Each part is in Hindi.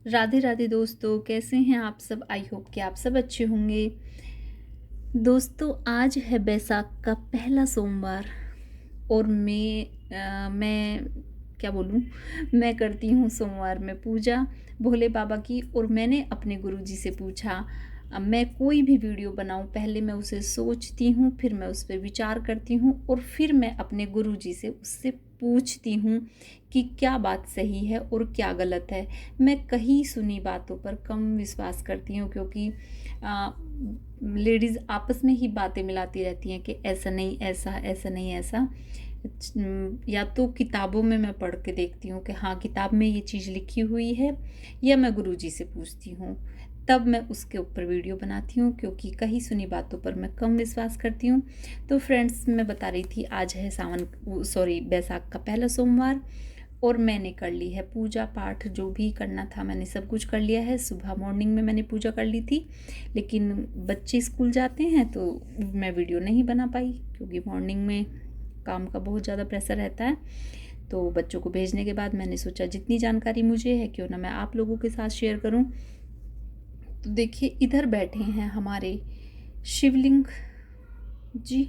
राधे राधे दोस्तों, कैसे हैं आप सब। आई होप कि आप सब अच्छे होंगे। दोस्तों, आज है बैसाख का पहला सोमवार और मैं क्या बोलूँ, मैं करती हूँ सोमवार में पूजा भोले बाबा की। और मैंने अपने गुरुजी से पूछा, मैं कोई भी वीडियो बनाऊँ पहले मैं उसे सोचती हूँ, फिर मैं उस पर विचार करती हूँ और फिर मैं अपने गुरुजी से उससे पूछती हूँ कि क्या बात सही है और क्या गलत है। मैं कहीं सुनी बातों पर कम विश्वास करती हूँ, क्योंकि लेडीज़ आपस में ही बातें मिलाती रहती हैं कि ऐसा नहीं ऐसा, ऐसा नहीं ऐसा। या तो किताबों में मैं पढ़ के देखती हूँ कि हाँ किताब में ये चीज़ लिखी हुई है, या मैं गुरुजी से पूछती हूँ, तब मैं उसके ऊपर वीडियो बनाती हूँ, क्योंकि कहीं सुनी बातों पर मैं कम विश्वास करती हूँ। तो फ्रेंड्स, मैं बता रही थी आज है बैसाख का पहला सोमवार और मैंने कर ली है पूजा पाठ। जो भी करना था मैंने सब कुछ कर लिया है। सुबह मॉर्निंग में मैंने पूजा कर ली थी, लेकिन बच्चे स्कूल जाते हैं तो मैं वीडियो नहीं बना पाई, क्योंकि मॉर्निंग में काम का बहुत ज़्यादा प्रेशर रहता है। तो बच्चों को भेजने के बाद मैंने सोचा जितनी जानकारी मुझे है क्यों ना मैं आप लोगों के साथ शेयर करूं। तो देखिए, इधर बैठे हैं हमारे शिवलिंग जी।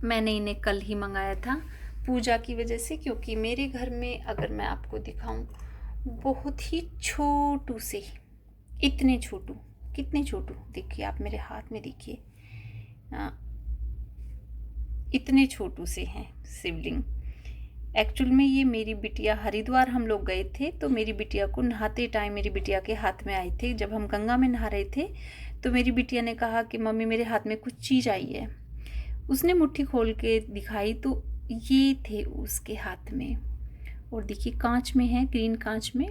मैंने इन्हें कल ही मंगाया था पूजा की वजह से, क्योंकि मेरे घर में अगर मैं आपको दिखाऊं, बहुत ही छोटू से, इतने छोटू, कितने छोटू देखिए आप मेरे हाथ में देखिए, इतने छोटू से हैं शिवलिंग। एक्चुअल में ये मेरी बिटिया, हरिद्वार हम लोग गए थे तो मेरी बिटिया को नहाते टाइम मेरी बिटिया के हाथ में आए थे। जब हम गंगा में नहा रहे थे तो मेरी बिटिया ने कहा कि मम्मी मेरे हाथ में कुछ चीज़ आई है। उसने मुट्ठी खोल के दिखाई तो ये थे उसके हाथ में। और देखिए कांच में है, ग्रीन कांच में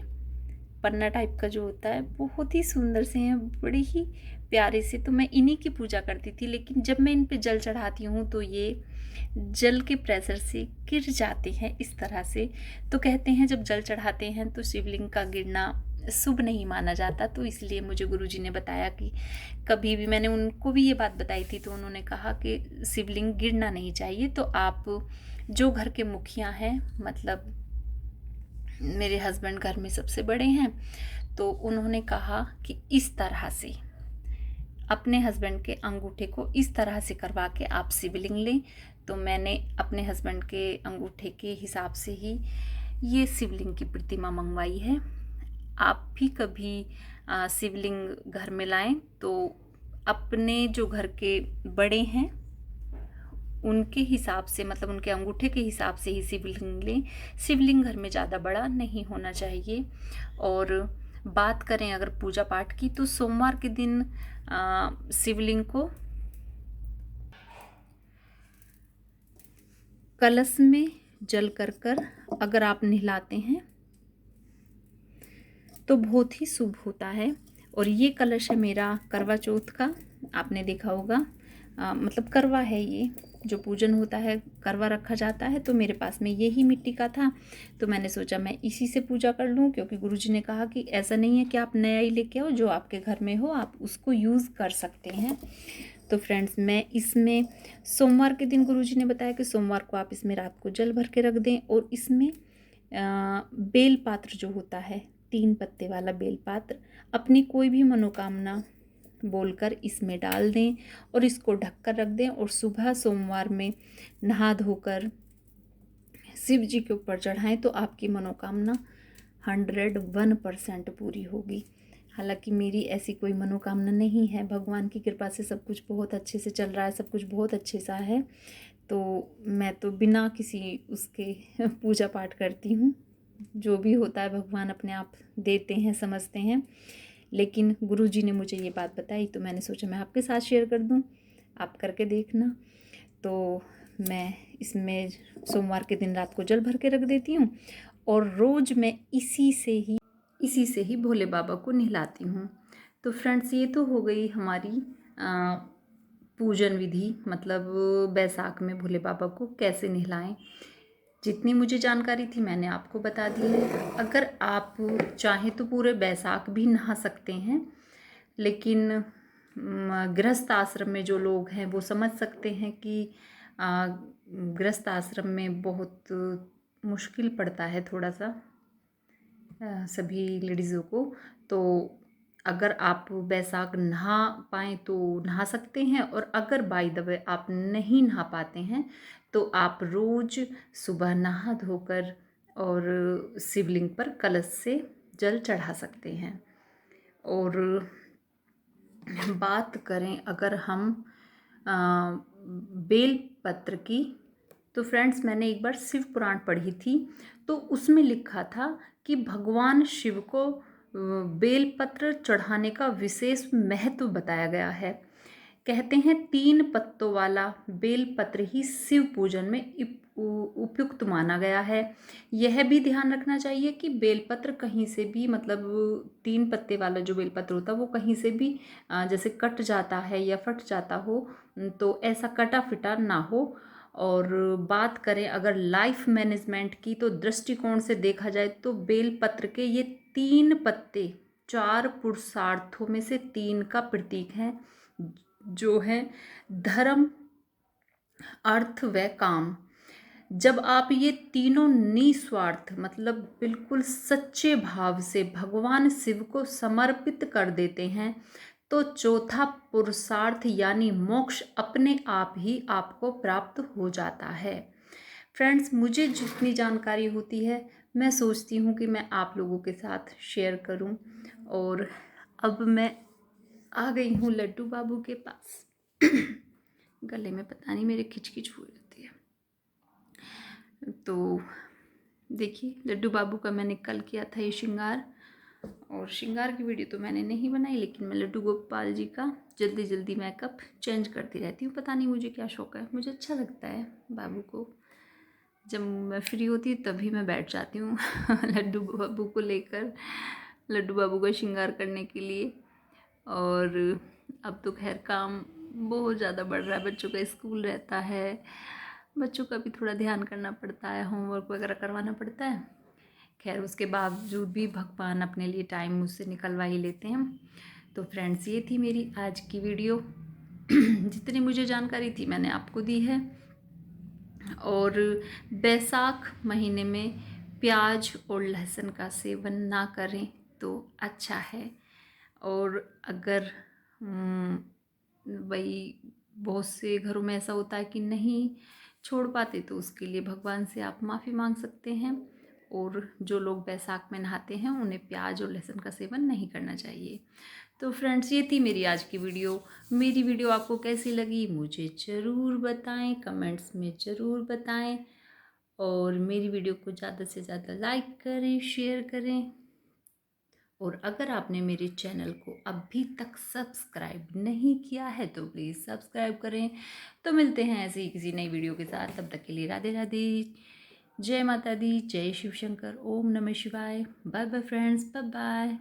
पन्ना टाइप का जो होता है, बहुत ही सुंदर से हैं, बड़े ही प्यारे से। तो मैं इन्हीं की पूजा करती थी, लेकिन जब मैं इन पे जल चढ़ाती हूँ तो ये जल के प्रेशर से गिर जाते हैं इस तरह से। तो कहते हैं जब जल चढ़ाते हैं तो शिवलिंग का गिरना शुभ नहीं माना जाता। तो इसलिए मुझे गुरुजी ने बताया कि कभी भी, मैंने उनको भी ये बात बताई थी तो उन्होंने कहा कि शिवलिंग गिरना नहीं चाहिए। तो आप जो घर के मुखिया हैं, मतलब मेरे हस्बैंड घर में सबसे बड़े हैं, तो उन्होंने कहा कि इस तरह से अपने हस्बैंड के अंगूठे को इस तरह से करवा के आप शिवलिंग लें। तो मैंने अपने हस्बैंड के अंगूठे के हिसाब से ही ये शिवलिंग की प्रतिमा मंगवाई है। आप भी कभी शिवलिंग घर में लाएं तो अपने जो घर के बड़े हैं उनके हिसाब से, मतलब उनके अंगूठे के हिसाब से ही शिवलिंग लें। शिवलिंग घर में ज़्यादा बड़ा नहीं होना चाहिए। और बात करें अगर पूजा पाठ की, तो सोमवार के दिन शिवलिंग को कलश में जल कर अगर आप नहलाते हैं तो बहुत ही शुभ होता है। और ये कलश है मेरा करवा चौथ का, आपने देखा होगा। मतलब करवा है ये, जो पूजन होता है करवा रखा जाता है। तो मेरे पास में यही मिट्टी का था, तो मैंने सोचा मैं इसी से पूजा कर लूँ, क्योंकि गुरुजी ने कहा कि ऐसा नहीं है कि आप नया ही लेके आओ, जो आपके घर में हो आप उसको यूज़ कर सकते हैं। तो फ्रेंड्स, मैं इसमें सोमवार के दिन गुरुजी ने बताया कि सोमवार को आप इसमें रात को जल भर के रख दें, और इसमें बेल पात्र जो होता है, 3 पत्ते वाला बेल पात्र, अपनी कोई भी मनोकामना बोलकर इसमें डाल दें और इसको ढककर रख दें। और सुबह सोमवार में नहा धोकर शिव जी के ऊपर चढ़ाएं तो आपकी मनोकामना 101% पूरी होगी। हालांकि मेरी ऐसी कोई मनोकामना नहीं है, भगवान की कृपा से सब कुछ बहुत अच्छे से चल रहा है, सब कुछ बहुत अच्छे सा है। तो मैं तो बिना किसी उसके पूजा पाठ करती हूँ। जो भी होता है भगवान अपने आप देते हैं, समझते हैं। लेकिन गुरुजी ने मुझे ये बात बताई तो मैंने सोचा मैं आपके साथ शेयर कर दूँ, आप करके देखना। तो मैं इसमें सोमवार के दिन रात को जल भर के रख देती हूँ, और रोज़ मैं इसी से ही भोले बाबा को नहलाती हूँ। तो फ्रेंड्स, ये तो हो गई हमारी पूजन विधि, मतलब बैसाख में भोले बाबा को कैसे नहलाएं। जितनी मुझे जानकारी थी मैंने आपको बता दी है। अगर आप चाहें तो पूरे बैसाख भी नहा सकते हैं, लेकिन गृहस्थ आश्रम में जो लोग हैं वो समझ सकते हैं कि गृहस्थ आश्रम में बहुत मुश्किल पड़ता है थोड़ा सा। सभी लेडीज़ों को। तो अगर आप बैसाख नहा पाएँ तो नहा सकते हैं, और अगर बाय द वे आप नहीं नहा पाते हैं तो आप रोज़ सुबह नहा धोकर और शिवलिंग पर कलश से जल चढ़ा सकते हैं। और बात करें अगर हम बेल पत्र की, तो फ्रेंड्स मैंने एक बार शिव पुराण पढ़ी थी, तो उसमें लिखा था कि भगवान शिव को बेल पत्र चढ़ाने का विशेष महत्व बताया गया है। कहते हैं 3 पत्तों वाला बेल पत्र ही शिव पूजन में उपयुक्त माना गया है। यह भी ध्यान रखना चाहिए कि बेलपत्र कहीं से भी, मतलब 3 पत्ते वाला जो बेलपत्र होता है वो कहीं से भी जैसे कट जाता है या फट जाता हो, तो ऐसा कटा फिटा ना हो। और बात करें अगर लाइफ मैनेजमेंट की, तो दृष्टिकोण से देखा जाए तो बेलपत्र के ये 3 पत्ते 4 पुरुषार्थों में से 3 का प्रतीक हैं, जो है धर्म, अर्थ व काम। जब आप ये तीनों निस्वार्थ, मतलब बिल्कुल सच्चे भाव से भगवान शिव को समर्पित कर देते हैं, तो चौथा पुरुषार्थ यानी मोक्ष अपने आप ही आपको प्राप्त हो जाता है। फ्रेंड्स, मुझे जितनी जानकारी होती है मैं सोचती हूँ कि मैं आप लोगों के साथ शेयर करूँ। और अब मैं आ गई हूँ लड्डू बाबू के पास। गले में पता नहीं मेरे खिचखिच हो जाती है। तो देखिए, लड्डू बाबू का मैंने कल किया था ये श्रृंगार, और श्रृंगार की वीडियो तो मैंने नहीं बनाई, लेकिन मैं लड्डू गोपाल जी का जल्दी जल्दी मेकअप चेंज करती रहती हूँ। पता नहीं मुझे क्या शौक़ है, मुझे अच्छा लगता है बाबू को। जब मैं फ्री होती तभी मैं बैठ जाती हूँ लड्डू बाबू को लेकर, लड्डू बाबू का श्रृंगार करने के लिए। और अब तो खैर काम बहुत ज़्यादा बढ़ रहा है, बच्चों का स्कूल रहता है, बच्चों का भी थोड़ा ध्यान करना पड़ता है, होमवर्क वगैरह करवाना पड़ता है। खैर उसके बावजूद भी भगवान अपने लिए टाइम मुझसे निकलवा ही लेते हैं। तो फ्रेंड्स, ये थी मेरी आज की वीडियो। जितनी मुझे जानकारी थी मैंने आपको दी है। और बैसाख महीने में प्याज और लहसुन का सेवन ना करें तो अच्छा है। और अगर वही बहुत से घरों में ऐसा होता है कि नहीं छोड़ पाते, तो उसके लिए भगवान से आप माफ़ी मांग सकते हैं। और जो लोग बैसाख में नहाते हैं उन्हें प्याज और लहसुन का सेवन नहीं करना चाहिए। तो फ्रेंड्स, ये थी मेरी आज की वीडियो। मेरी वीडियो आपको कैसी लगी मुझे ज़रूर बताएं, कमेंट्स में ज़रूर बताएं। और मेरी वीडियो को ज़्यादा से ज़्यादा लाइक करें, शेयर करें। और अगर आपने मेरे चैनल को अभी तक सब्सक्राइब नहीं किया है तो प्लीज़ सब्सक्राइब करें। तो मिलते हैं ऐसे ही किसी नई वीडियो के साथ, तब तक के लिए राधे राधे, जय माता दी, जय शिव शंकर, ओम नमः शिवाय। Bye bye friends, bye bye.